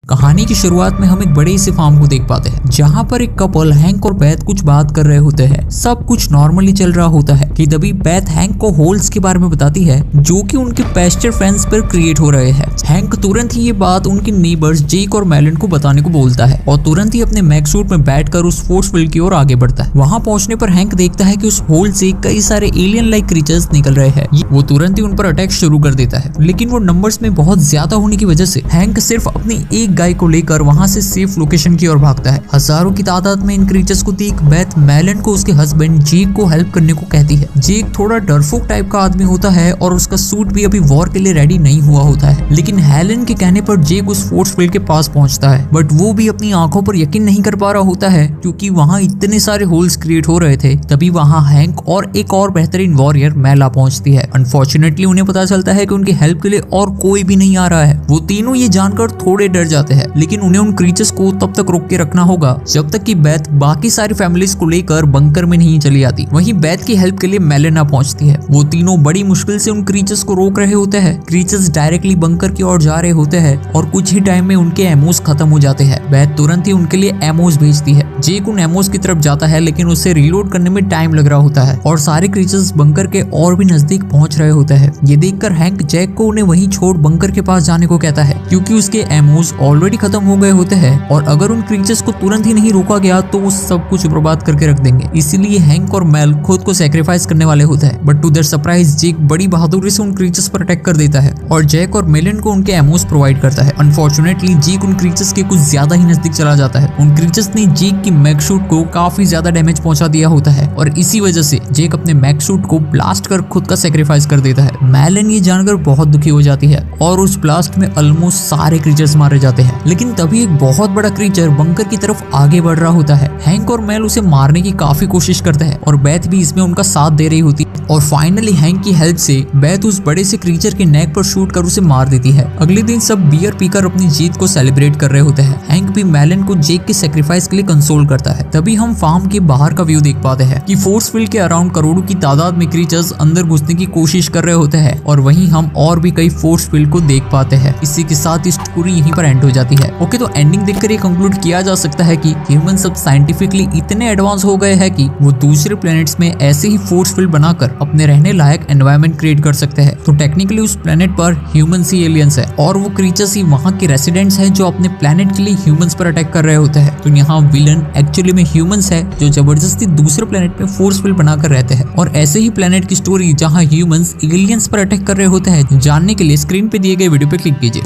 कहानी की शुरुआत में हम एक बड़े से फार्म को देख पाते हैं जहाँ पर एक कपल हैंक और बैथ कुछ बात कर रहे होते हैं। सब कुछ नॉर्मली चल रहा होता है कि तभी बैथ हैंक को होल्स के बारे में बताती है जो कि उनके पेस्चर फेंस पर क्रिएट हो रहे हैं। हैंक तुरंत ही ये बात उनके नेबर्स जेक और मेलन को बताने को बोलता है और तुरंत ही अपने मैक सूट में बैठकर उस फोर्स फील्ड की ओर आगे बढ़ता है। वहाँ पहुंचने पर हैंक देखता है कि उस होल से कई सारे एलियन लाइक क्रीचर्स निकल रहे हैं। वो तुरंत ही उन पर अटैक शुरू कर देता है, लेकिन वो नंबर्स में बहुत ज्यादा होने की वजह से हैंक सिर्फ अपनी एक गाय को लेकर वहां से सेफ लोकेशन की ओर भागता है। हजारों की तादाद में इन क्रीचर्स को देख बैथ मेलन को उसके हस्बैंड जेक को हेल्प करने को कहती है। जेक थोड़ा डरपोक टाइप का आदमी होता है और उसका सूट भी अभी वॉर के लिए रेडी नहीं हुआ होता है, लेकिन हेलन के कहने पर जेक उस फोर्स फील्ड के पास पहुंचता है। बट वो भी अपनी आंखों पर यकीन नहीं कर पा रहा होता है क्योंकि वहाँ इतने सारे होल्स क्रिएट हो रहे थे। तभी वहाँ हैंक और एक और बेहतरीन वॉरियर मैला पहुंचती है। अनफॉर्चुनेटली उन्हें पता चलता है कि उनकी हेल्प के लिए और कोई भी नहीं आ रहा है। वो तीनों ये जानकर थोड़े डर जाते हैं, लेकिन उन्हें उन क्रीचर्स को तब तक रोक के रखना होगा जब तक कि बैथ बाकी सारी फैमिलीज को लेकर बंकर में नहीं चली आती। वहीं बैथ की हेल्प के लिए मेलेना पहुंचती है। वो तीनों बड़ी मुश्किल से उन क्रीचर्स को रोक रहे होते हैं। क्रीचर्स डायरेक्टली बंकर की ओर जा रहे होते हैं और कुछ ही टाइम में उनके एमोस खत्म हो जाते हैं। बैथ तुरंत ही उनके लिए एमोस भेजती है। जेक उन एमोस की तरफ जाता है, लेकिन उसे रीलोड करने में टाइम लग रहा होता है और सारे क्रीचर्स बंकर के और भी नजदीक पहुंच रहे होते हैं। ये देखकर हैंक जैक को उन्हें वहीं छोड़ बंकर के पास जाने को कहता है क्योंकि उसके एमोस ऑलरेडी खत्म हो गए होते हैं और अगर उन क्रीचर्स को तुरंत ही नहीं रोका गया तो वो सब कुछ बर्बाद करके रख देंगे। इसीलिए हैंक और मेल खुद को सैक्रिफाइस करने वाले होते हैं। बट टू देयर सरप्राइज जेक बड़ी बहादुरी से उन क्रीचर्स पर अटैक कर देता है और जैक और मेलन को उनके एमोस प्रोवाइड करता है। अनफॉर्चुनेटली जेक उन क्रीचर्स के कुछ ज्यादा ही नजदीक चला जाता है। उन क्रीचर्स ने जेक की मैक सूट को काफी ज्यादा डैमेज पहुंचा दिया होता है और इसी वजह से जेक अपने मैक सूट को ब्लास्ट कर खुद का सैक्रिफाइस कर देता है। मेलन ये जानकर बहुत दुखी हो जाती है और उस ब्लास्ट में ऑलमोस्ट सारे क्रीचर्स मारे जाते हैं। लेकिन तभी एक बहुत बड़ा क्रीचर बंकर की तरफ आगे बढ़ रहा होता है। हैंक और मेल उसे मारने की काफी कोशिश करते हैं और बैथ भी इसमें उनका साथ दे रही होती है और फाइनली हैंक की हेल्प से बैथ उस बड़े से क्रीचर के नेक पर शूट कर उसे मार देती है। अगले दिन सब बियर पीकर अपनी जीत को सेलिब्रेट कर रहे होते हैं। हैंक भी मेलन को जेक के सैक्रिफाइस के लिए कंसोल करता है। तभी हम फार्म के बाहर का व्यू देख पाते हैं कि फोर्स फील्ड के अराउंड करोड़ों की तादाद में क्रीचर्स अंदर घुसने की कोशिश कर रहे होते हैं और वहीं हम और भी कई फोर्स फील्ड को देख पाते हैं। इसी के साथ स्टोरी यहीं पर एंड हो जाती है। ओके, तो एंडिंग देखकर ये कंक्लूड किया जा सकता है कि ह्यूमन सब साइंटिफिकली इतने एडवांस हो गए हैं कि वो दूसरे प्लेनेट्स में ऐसे ही फोर्स फील्ड बनाकर अपने रहने लायक एनवायरनमेंट क्रिएट कर सकते हैं। तो टेक्निकली उस प्लेनेट पर ह्यूमंस ही एलियंस है और वो क्रीचर्स ही वहाँ के रेसिडेंट्स हैं जो अपने प्लेनेट के लिए ह्यूमंस पर अटैक कर रहे होते हैं। तो यहाँ विलन एक्चुअली में ह्यूमंस है जो जबरदस्ती दूसरे प्लेनेट में फोर्स फील्ड बनाकर रहते हैं। और ऐसे ही प्लेनेट की स्टोरी जहाँ ह्यूमंस एलियंस पर अटैक कर रहे होते हैं जानने के लिए स्क्रीन पे दिए गए वीडियो पे क्लिक कीजिए।